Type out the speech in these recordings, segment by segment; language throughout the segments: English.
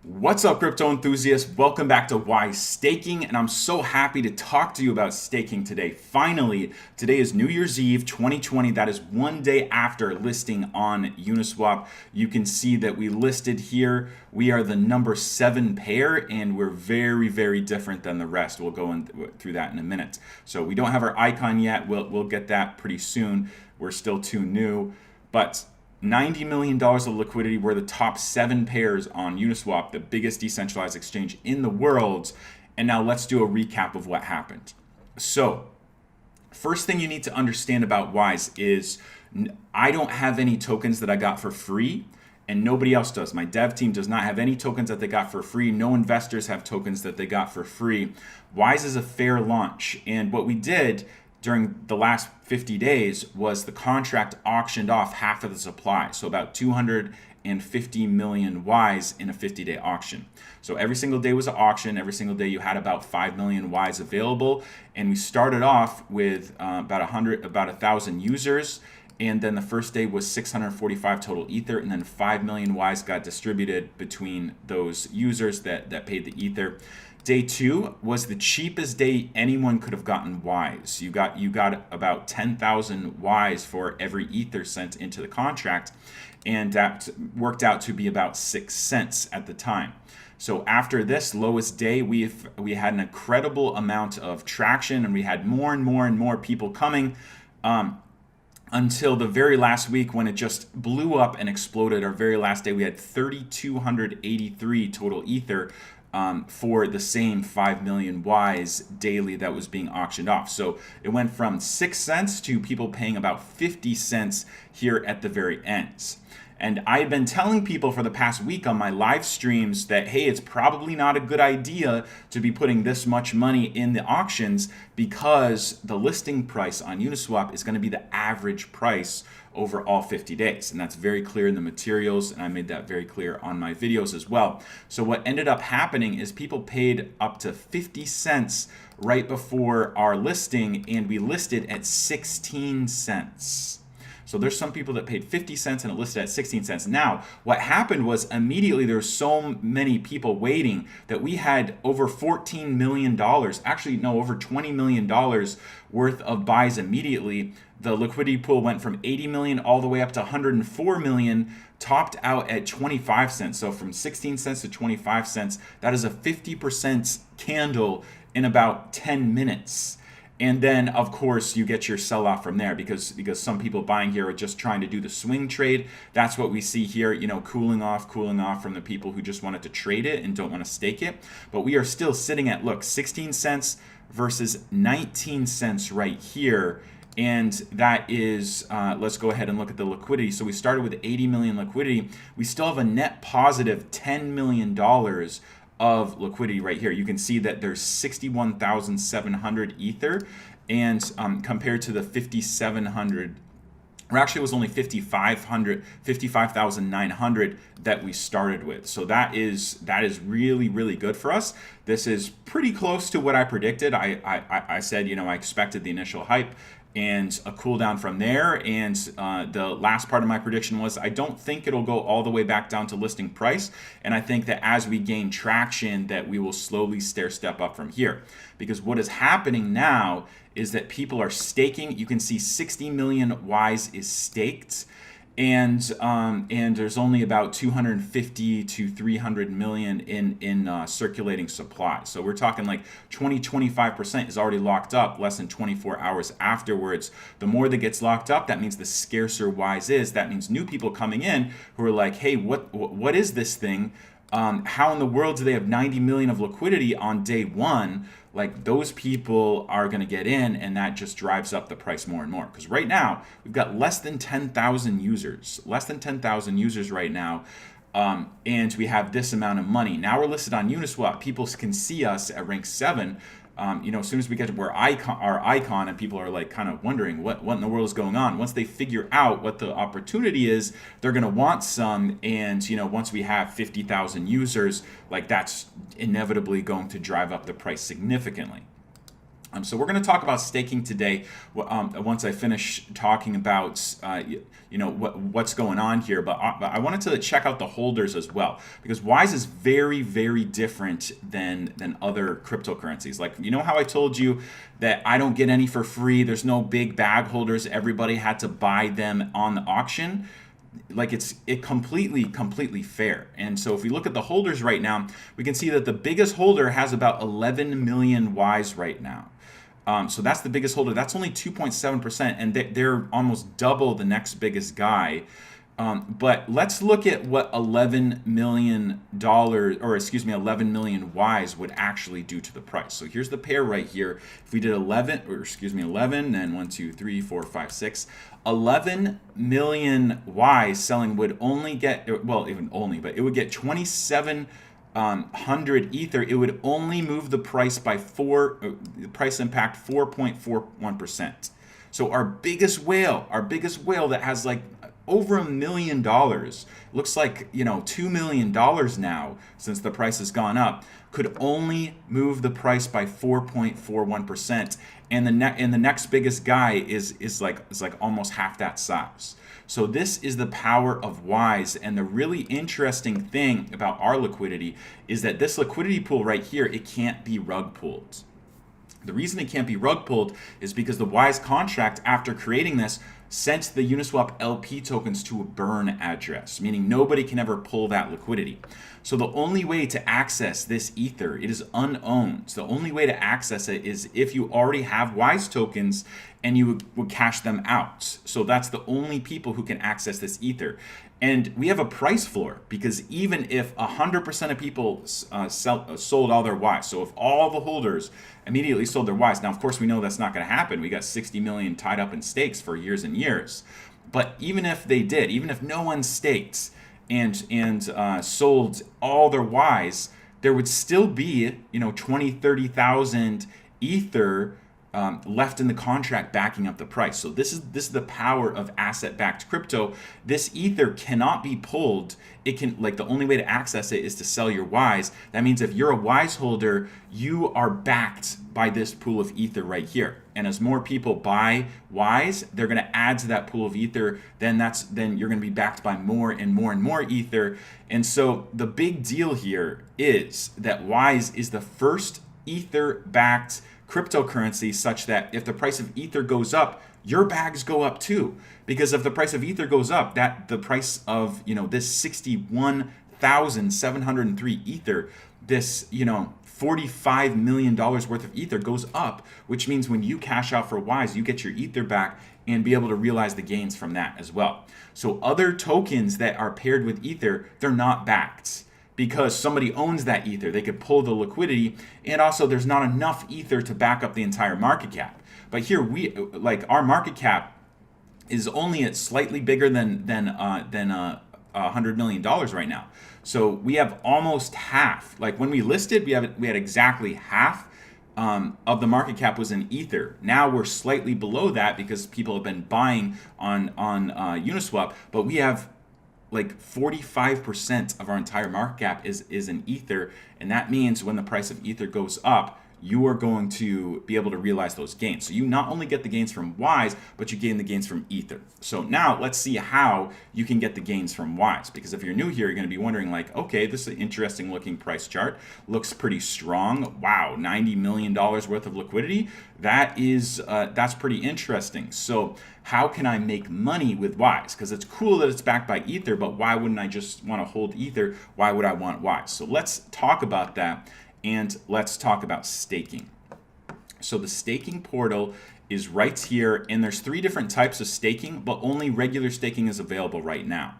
What's up, crypto enthusiasts? Welcome back to Why Staking, and I'm so happy to talk to you about staking today. Finally, today is New Year's Eve 2020. That is one day after listing on Uniswap. You can see that we listed here. We are the number 7 pair, and we're very, very different than the rest. We'll go through that in a minute. So we don't have our icon yet. We'll get that pretty soon. We're still too new, but $90 million of liquidity. We're the top 7 pairs on Uniswap, the biggest decentralized exchange in the world. And now let's do a recap of what happened. So, first thing you need to understand about Wise is I don't have any tokens that I got for free, and nobody else does. My dev team does not have any tokens that they got for free. No investors have tokens that they got for free. Wise is a fair launch, and what we did during the last 50 days was the contract auctioned off half of the supply, so about 250 million Ys in a 50-day auction. So every single day was an auction. Every single day you had about 5 million Ys available, and we started off with about 1,000 users. And then the first day was 645 total Ether, and then 5 million Ys got distributed between those users that paid the Ether. Day 2 was the cheapest day anyone could have gotten Ys. You got about 10,000 Ys for every Ether sent into the contract, and that worked out to be about 6 cents at the time. So after this lowest day, we had an incredible amount of traction, and we had more and more and more people coming. Until the very last week, when it just blew up and exploded. Our very last day, we had 3,283 total Ether for the same 5 million Ys daily that was being auctioned off. So it went from 6 cents to people paying about 50 cents here at the very end. And I've been telling people for the past week on my live streams that, hey, it's probably not a good idea to be putting this much money in the auctions, because the listing price on Uniswap is going to be the average price over all 50 days. And that's very clear in the materials, and I made that very clear on my videos as well. So what ended up happening is people paid up to 50 cents right before our listing, and we listed at 16 cents. So there's some people that paid 50 cents and it listed at 16 cents. Now, what happened was immediately there were so many people waiting that we had over $14 million, actually no, over $20 million worth of buys immediately. The liquidity pool went from 80 million all the way up to 104 million, topped out at 25 cents. So from 16 cents to 25 cents, that is a 50% candle in about 10 minutes. And then, of course, you get your sell-off from there, because some people buying here are just trying to do the swing trade. That's what we see here, cooling off from the people who just wanted to trade it and don't want to stake it. But we are still sitting at, look, 16 cents versus 19 cents right here. And that is, let's go ahead and look at the liquidity. So we started with 80 million liquidity. We still have a net positive $10 million of liquidity right here. You can see that there's 61,700 Ether, and compared to the 5,700, or actually it was only 55,900 that we started with. So that is really, really good for us. This is pretty close to what I predicted. I said, I expected the initial hype and a cool down from there. And the last part of my prediction was I don't think it'll go all the way back down to listing price. And I think that as we gain traction, that we will slowly stair step up from here. Because what is happening now is that people are staking. You can see 60 million Ys is staked. And there's only about 250 to 300 million in circulating supply. So we're talking like 25% is already locked up less than 24 hours afterwards. The more that gets locked up, that means the scarcer Ys is. That means new people coming in who are like, hey, what is this thing? How in the world do they have 90 million of liquidity on day one? Like, those people are going to get in, and that just drives up the price more and more. Because right now, we've got less than 10,000 users. Less than 10,000 users right now. And we have this amount of money. Now we're listed on Uniswap. People can see us at rank 7. As soon as we get to our icon, and people are like kind of wondering what in the world is going on. Once they figure out what the opportunity is, they're going to want some. And, once we have 50,000 users, like, that's inevitably going to drive up the price significantly. So we're going to talk about staking today. Once I finish talking about what's going on here, but I wanted to check out the holders as well, because Wise is very, very different than other cryptocurrencies. Like, you know how I told you that I don't get any for free. There's no big bag holders. Everybody had to buy them on the auction. Like, it completely fair. And so if we look at the holders right now, we can see that the biggest holder has about 11 million Wise right now. So that's the biggest holder. That's only 2.7%, and they're almost double the next biggest guy. But let's look at what $11 million, or excuse me, 11 million Wise would actually do to the price. So here's the pair right here. If we did 11, then 1, 2, 3, 4, 5, 6, 11 million Wise selling would only get, well, even only, but it would get 2,700 Ether. It would only move the price by the price impact 4.41%. So our biggest whale that has like over $1 million, looks like, $2 million now since the price has gone up, could only move the price by 4.41%, and the next biggest guy is like almost half that size. So this is the power of Wise, and the really interesting thing about our liquidity is that this liquidity pool right here, it can't be rug pulled. The reason it can't be rug pulled is because the Wise contract, after creating this, sent the Uniswap LP tokens to a burn address, meaning nobody can ever pull that liquidity. So the only way to access this Ether, it is unowned. So the only way to access it is if you already have Wise tokens and you would cash them out. So that's the only people who can access this Ether. And we have a price floor, because even if 100% of people sold all their Wise, so if all the holders immediately sold their Wise, now of course we know that's not going to happen. We got 60 million tied up in stakes for years and years. But even if they did, even if no one staked and sold all their Wise, there would still be 20, 30,000 Ether left in the contract backing up the price. So this is the power of asset-backed crypto. This Ether cannot be pulled. It can, like, the only way to access it is to sell your Wise. That means if you're a Wise holder, you are backed by this pool of Ether right here. And as more people buy Wise, they're going to add to that pool of Ether. Then you're going to be backed by more and more and more Ether. And so the big deal here is that Wise is the first Ether-backed cryptocurrency, such that if the price of Ether goes up, your bags go up too. Because if the price of Ether goes up, that the price of this 61,703 Ether, this $45 million worth of Ether goes up, which means when you cash out for Wise, you get your Ether back and be able to realize the gains from that as well. So other tokens that are paired with Ether, they're not backed, because somebody owns that Ether. They could pull the liquidity, and also there's not enough Ether to back up the entire market cap. But here our market cap is only at slightly bigger than $100 million right now. So we have almost half. Like when we listed, we had exactly half of the market cap was in Ether. Now we're slightly below that because people have been buying on Uniswap, but we have like 45% of our entire market cap is in Ether, and that means when the price of Ether goes up, you are going to be able to realize those gains. So you not only get the gains from Wise, but you gain the gains from Ether. So now let's see how you can get the gains from Wise, because if you're new here, you're going to be wondering like, okay, this is an interesting looking price chart. Looks pretty strong. Wow, $90 million worth of liquidity. That's pretty interesting. So how can I make money with Wise? Because it's cool that it's backed by Ether, but why wouldn't I just want to hold Ether? Why would I want Wise? So let's talk about that. And let's talk about staking. So the staking portal is right here, and there's 3 different types of staking, but only regular staking is available right now.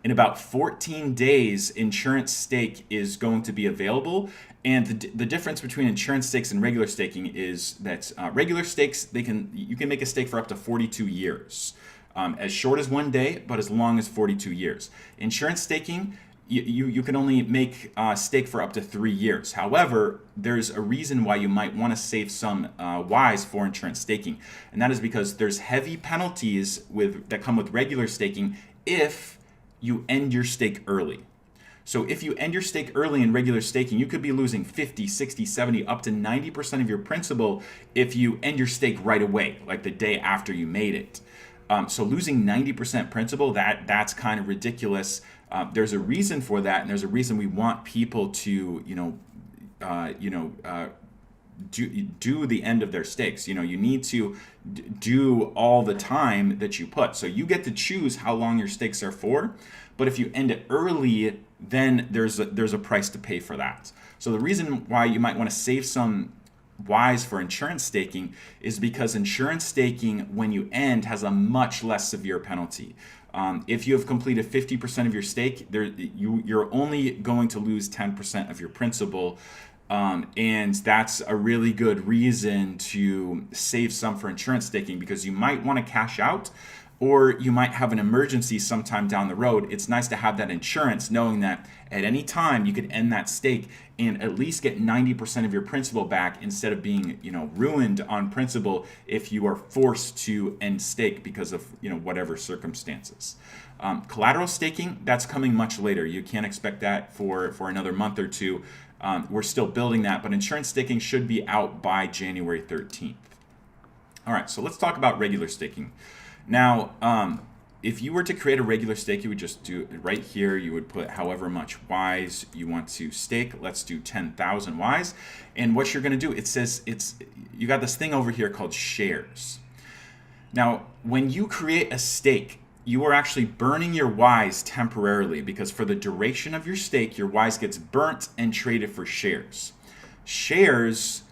In about 14 days, insurance stake is going to be available. And the difference between insurance stakes and regular staking is that regular stakes, you can make a stake for up to 42 years. As short as 1 day, but as long as 42 years. Insurance staking, you can only make stake for up to 3 years. However, there's a reason why you might want to save some Wise for insurance staking, and that is because there's heavy penalties that come with regular staking if you end your stake early. So if you end your stake early in regular staking, you could be losing 50, 60, 70, up to 90% of your principal if you end your stake right away, like the day after you made it. So losing 90% principal, that's kind of ridiculous. There's a reason for that, and there's a reason we want people to, do the end of their stakes. You need to do all the time that you put. So you get to choose how long your stakes are for, but if you end it early, then there's a price to pay for that. So the reason why you might want to save some wise for insurance staking is because insurance staking, when you end, has a much less severe penalty. If you have completed 50% of your stake, you're only going to lose 10% of your principal. And that's a really good reason to save some for insurance staking, because you might want to cash out, or you might have an emergency sometime down the road. It's nice to have that insurance, knowing that at any time you could end that stake and at least get 90% of your principal back, instead of being, ruined on principal if you are forced to end stake because of, whatever circumstances. Collateral staking, that's coming much later. You can't expect that for another month or two. We're still building that, but insurance staking should be out by January 13th. All right, so let's talk about regular staking. Now, if you were to create a regular stake, you would just do it right here. You would put however much wise you want to stake. Let's do 10,000 wise. And what you're going to do, it says you got this thing over here called shares. Now, when you create a stake, you are actually burning your wise temporarily, because for the duration of your stake, your wise gets burnt and traded for shares. Shares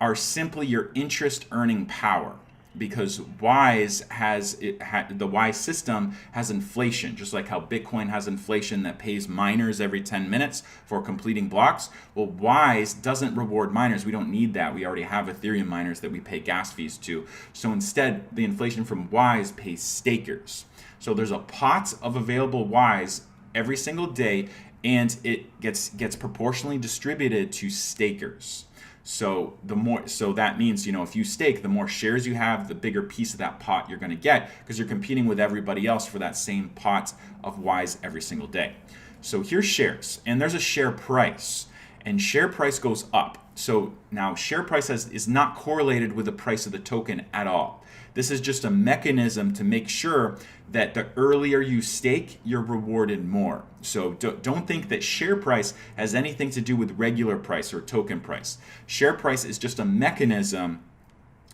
are simply your interest earning power, because the wise system has inflation, just like how Bitcoin has inflation that pays miners every 10 minutes for completing blocks. Well, wise doesn't reward miners. We don't need that. We already have Ethereum miners that we pay gas fees to. So instead, the inflation from wise pays stakers. So there's a pot of available wise every single day, and it gets proportionally distributed to stakers. So that means, if you stake, the more shares you have, the bigger piece of that pot you're going to get, because you're competing with everybody else for that same pot of wise every single day. So here's shares, and there's a share price, and share price goes up. So now share price is not correlated with the price of the token at all. This is just a mechanism to make sure that the earlier you stake, you're rewarded more. So don't think that share price has anything to do with regular price or token price. Share price is just a mechanism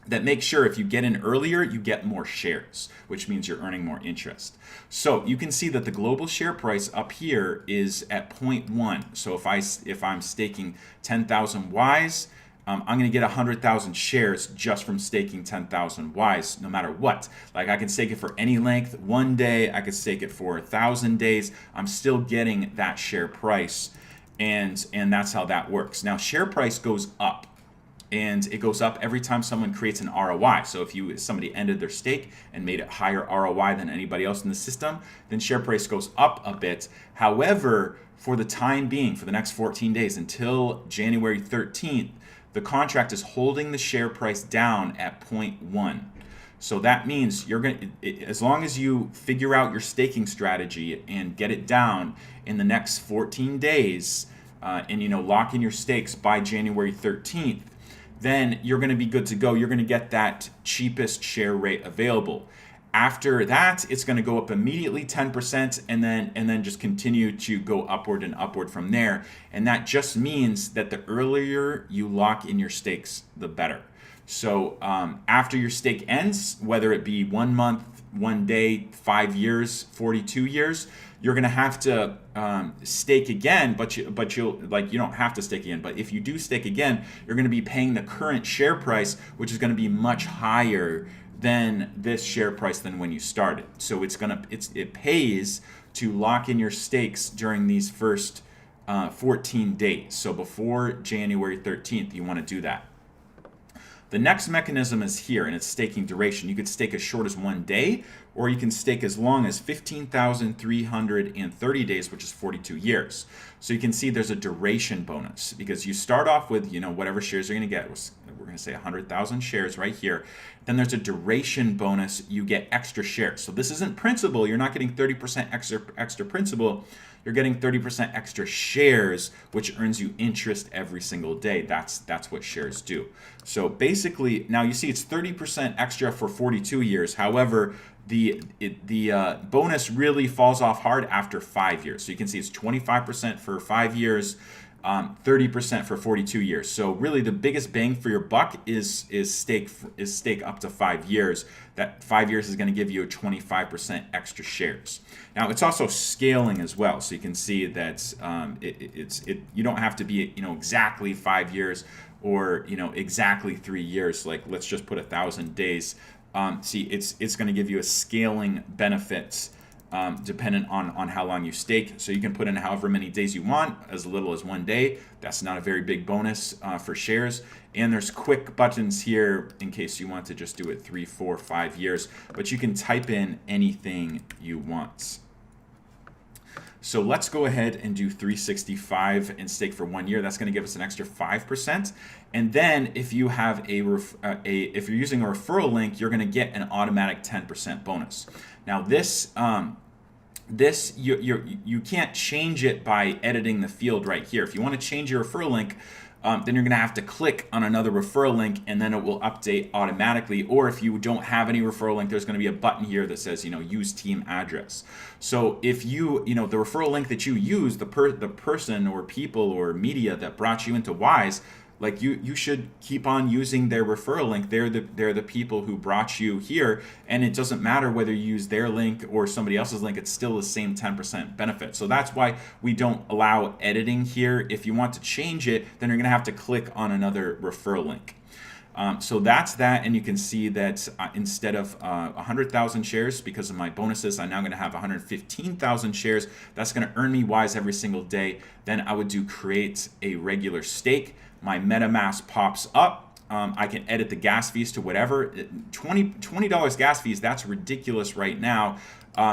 that makes sure if you get in earlier, you get more shares, which means you're earning more interest. So you can see that the global share price up here is at 0.1. So if I'm staking 10,000 wise, I'm going to get 100,000 shares just from staking 10,000 wise, no matter what. Like, I can stake it for any length, 1 day. I could stake it for 1,000 days. I'm still getting that share price, and that's how that works. Now, share price goes up, and it goes up every time someone creates an ROI. So if somebody ended their stake and made it higher ROI than anybody else in the system, then share price goes up a bit. However, for the time being, for the next 14 days until January 13th, the contract is holding the share price down at 0.1. So that means as long as you figure out your staking strategy and get it down in the next 14 days, and lock in your stakes by January 13th, then you're going to be good to go. You're going to get that cheapest share rate available. After that, it's going to go up immediately 10%, and then just continue to go upward and upward from there. And that just means that the earlier you lock in your stakes, the better. So after your stake ends, whether it be 1 month, 1 day, 5 years, 42 years, you're going to have to stake again, but you don't have to stake again. But if you do stake again, you're going to be paying the current share price, which is going to be much higher than this share price than when you started. So it pays to lock in your stakes during these first 14 days. So before January 13th, you want to do that. The next mechanism is here, and it's staking duration. You could stake as short as 1 day, or you can stake as long as 15,330 days, which is 42 years. So you can see there's a duration bonus, because you start off with whatever shares you're going to get. We're going to say 100,000 shares right here. Then there's a duration bonus. You get extra shares. So this isn't principal. You're not getting 30% extra principal. you're getting 30% extra shares, which earns you interest every single day. That's what shares do. So basically, now you see it's 30% extra for 42 years. However, the bonus really falls off hard after 5 years. So you can see it's 25% for 5 years, 30% for 42 years. So really, the biggest bang for your buck is stake up to 5 years. That 5 years is going to give you a 25% extra shares. Now it's also scaling as well. So you can see that you don't have to be exactly 5 years or exactly 3 years. Like let's just put 1,000 days. See, it's going to give you a scaling benefit dependent on how long you stake. So you can put in however many days you want, as little as 1 day. That's not a very big bonus for shares. And there's quick buttons here in case you want to just do it 3, 4, 5 years. But you can type in anything you want. So let's go ahead and do 365 and stake for 1 year. That's going to give us an extra 5%. And then if you have if you're using a referral link, you're going to get an automatic 10% bonus. Now this you can't change it by editing the field right here. If you want to change your referral link, then you're going to have to click on another referral link and then it will update automatically. Or if you don't have any referral link, there's going to be a button here that says, use team address. So if the referral link that you use, the person or people or media that brought you into Wise, like you should keep on using their referral link. They're the people who brought you here, and it doesn't matter whether you use their link or somebody else's link. It's still the same 10% benefit. So that's why we don't allow editing here. If you want to change it, then you're going to have to click on another referral link. So that's that, and you can see that instead of 100,000 shares, because of my bonuses, I'm now going to have 115,000 shares. That's going to earn me Wise every single day. Then I would do create a regular stake. My MetaMask pops up. I can edit the gas fees to whatever. $20 gas fees, that's ridiculous right now.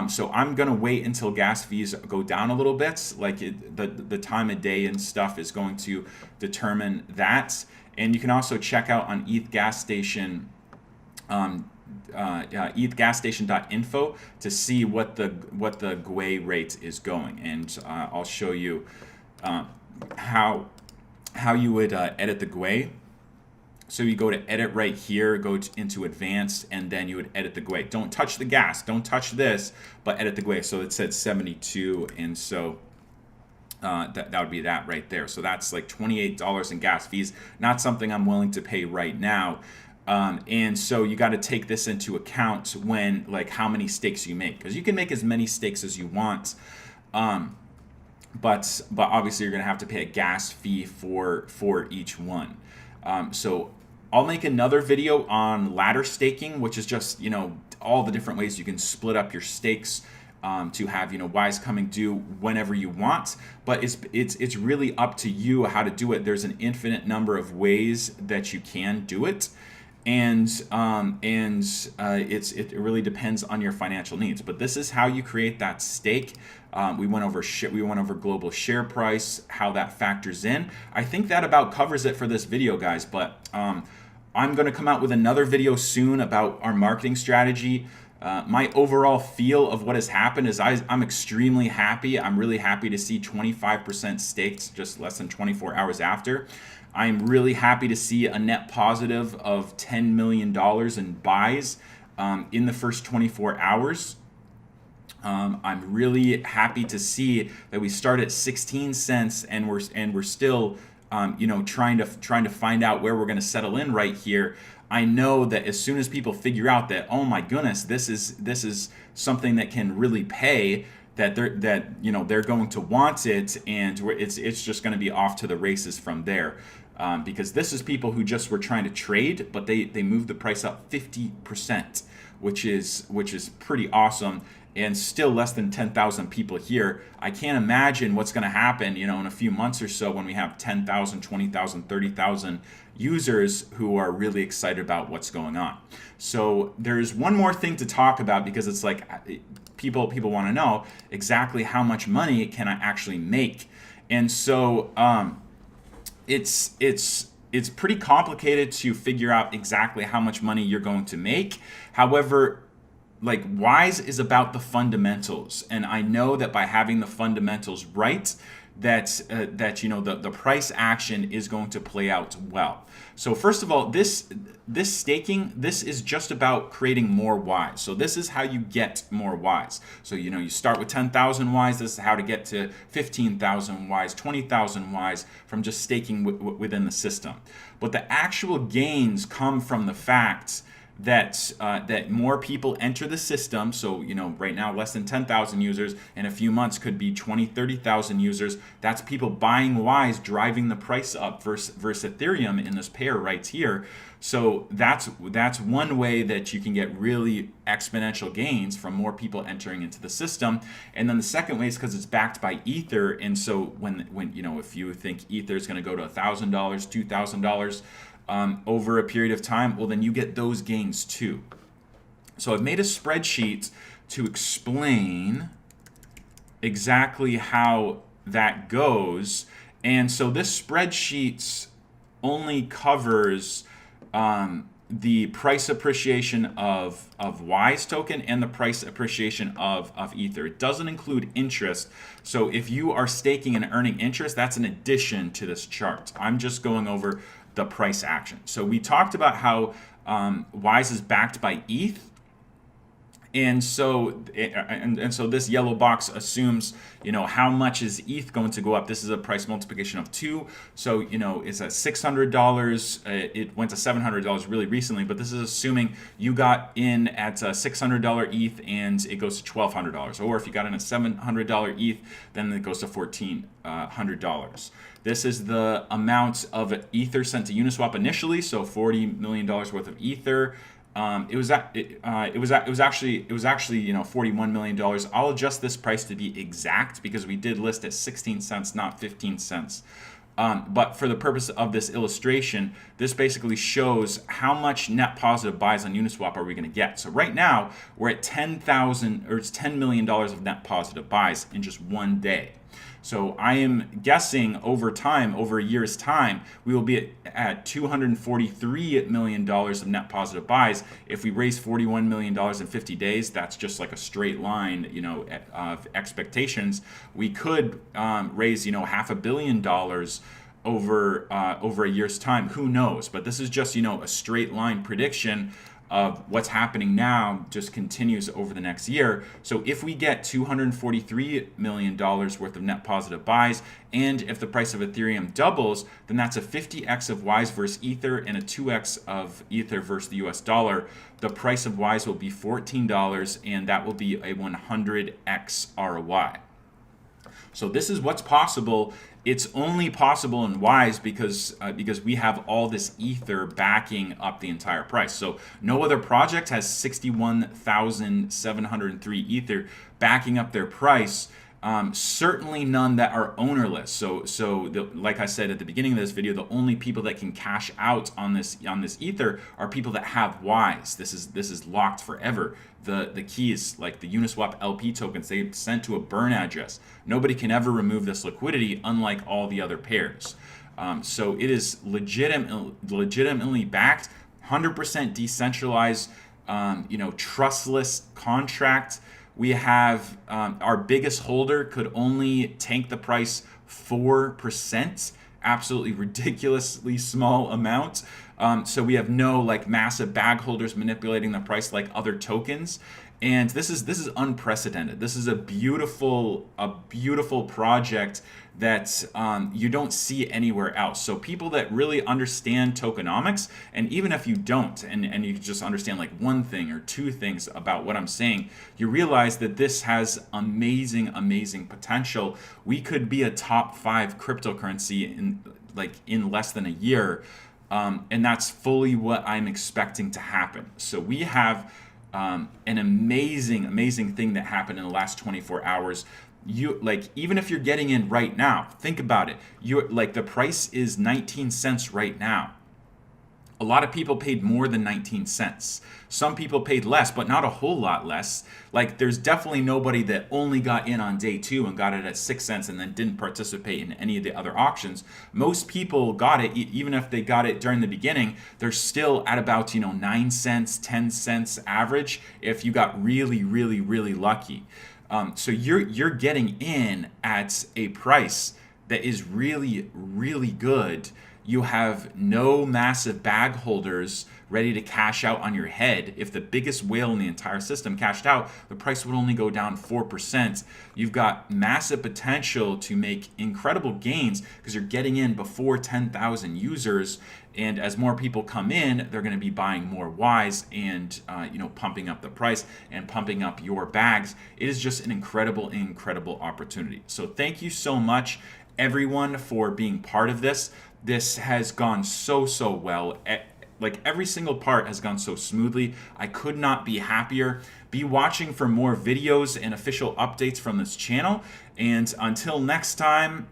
So I'm going to wait until gas fees go down a little bit. Like the time of day and stuff is going to determine that. And you can also check out on ETH gas station, ethgasstation.info to see what the GWEI rate is going. And I'll show you how you would edit the GWEI. So you go to edit right here, go into advanced, and then you would edit the GWEI. Don't touch the gas, don't touch this, but edit the GWEI. So it said 72, and so that would be that right there. So that's like $28 in gas fees, not something I'm willing to pay right now. And so you got to take this into account when, like, how many stakes you make, because you can make as many stakes as you want. But obviously you're going to have to pay a gas fee for each one. So I'll make another video on ladder staking, which is just all the different ways you can split up your stakes to have Wise coming due whenever you want. But it's really up to you how to do it. There's an infinite number of ways that you can do it. And it really depends on your financial needs. But this is how you create that stake. We went over global share price, how that factors in. I think that about covers it for this video, guys. But I'm going to come out with another video soon about our marketing strategy. My overall feel of what has happened is I'm extremely happy. I'm really happy to see 25% staked just less than 24 hours after. I'm really happy to see a net positive of $10 million in buys in the first 24 hours. I'm really happy to see that we start at 16 cents and we're still trying to find out where we're going to settle in right here. I know that as soon as people figure out that, oh my goodness, this is something that can really pay, that they're going to want it, and it's just going to be off to the races from there. Because this is people who just were trying to trade, but they moved the price up 50%, which is pretty awesome, and still less than 10,000 people here. I can't imagine what's going to happen, in a few months or so when we have 10,000, 20,000, 30,000 users who are really excited about what's going on. So there's one more thing to talk about, because it's like people want to know exactly how much money can I actually make, and so it's pretty complicated to figure out exactly how much money you're going to make. However, like Wise is about the fundamentals, and I know that by having the fundamentals right, that you know the price action is going to play out well. So first of all, this staking, this is just about creating more Ys. So this is how you get more Ys. So you know, you start with 10,000 Ys. This is how to get to 15,000 Ys, 20,000 Ys from just staking within the system. But the actual gains come from the fact that that more people enter the system. So you know, right now less than 10,000 users. In a few months could be 20, 30,000 users. That's people buying Ys, driving the price up versus Ethereum in this pair right here. So that's one way that you can get really exponential gains from more people entering into the system. And then the second way is because it's backed by Ether. And so when you know, if you think Ether is going to go to $1,000, $2,000 over a period of time, well, then you get those gains too. So I've made a spreadsheet to explain exactly how that goes. And so this spreadsheet only covers the price appreciation of Wise token and the price appreciation of Ether. It doesn't include interest. So if you are staking and earning interest, that's an addition to this chart. I'm just going over the price action. So we talked about how Wise is backed by ETH. And so this yellow box assumes, you know, how much is ETH going to go up? This is a price multiplication of 2. So, you know, it's at $600. It went to $700 really recently, but this is assuming you got in at $600 ETH and it goes to $1,200. Or if you got in at $700 ETH, then it goes to $1,400. This is the amount of Ether sent to Uniswap initially, so $40 million worth of Ether. It was actually you know, $41 million. I'll adjust this price to be exact because we did list at 16 cents, not 15 cents. But for the purpose of this illustration, this basically shows how much net positive buys on Uniswap are we going to get. So right now we're at $10 million of net positive buys in just one day. So I am guessing over time, over a year's time, we will be at $243 million of net positive buys. If we raise $41 million in 50 days, that's just like a straight line, you know, of expectations. We could raise, you know, $500 million over a year's time. Who knows? But this is just, you know, a straight line prediction of what's happening now just continues over the next year. So if we get $243 million worth of net positive buys, and if the price of Ethereum doubles, then that's a 50x of Wise versus Ether and a 2x of Ether versus the US dollar. The price of Wise will be $14, and that will be a 100x ROI. So this is what's possible. It's only possible in Wise because we have all this Ether backing up the entire price. So no other project has 61,703 Ether backing up their price. Certainly none that are ownerless. So like I said at the beginning of this video, the only people that can cash out on this Ether are people that have Wise. This is locked forever. The keys, like the Uniswap LP tokens, they sent to a burn address. Nobody can ever remove this liquidity, unlike all the other pairs. So it is legitimately backed, 100% decentralized, you know, trustless contract. We have our biggest holder could only tank the price 4%, absolutely ridiculously small amount. So we have no like massive bag holders manipulating the price like other tokens. And this is unprecedented. This is a beautiful project that you don't see anywhere else. So people that really understand tokenomics, and even if you don't, and you just understand like one thing or two things about what I'm saying, you realize that this has amazing potential. We could be a top 5 cryptocurrency in less than a year, and that's fully what I'm expecting to happen. So we have an amazing thing that happened in the last 24 hours. You like, even if you're getting in right now, think about it. You're like, the price is 19 cents right now. A lot of people paid more than 19 cents. Some people paid less, but not a whole lot less. Like, there's definitely nobody that only got in on day 2 and got it at 6 cents and then didn't participate in any of the other auctions. Most people got it, even if they got it during the beginning, they're still at about, 9 cents, 10 cents average if you got really, really, really lucky. So you're getting in at a price that is really, really good. You have no massive bag holders ready to cash out on your head. If the biggest whale in the entire system cashed out, the price would only go down 4%. You've got massive potential to make incredible gains because you're getting in before 10,000 users. And as more people come in, they're going to be buying more Ys and pumping up the price and pumping up your bags. It is just an incredible, incredible opportunity. So thank you so much, everyone, for being part of this. This has gone so well. Like, every single part has gone so smoothly. I could not be happier. Be watching for more videos and official updates from this channel. And until next time,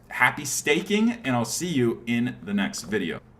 happy staking, and I'll see you in the next video.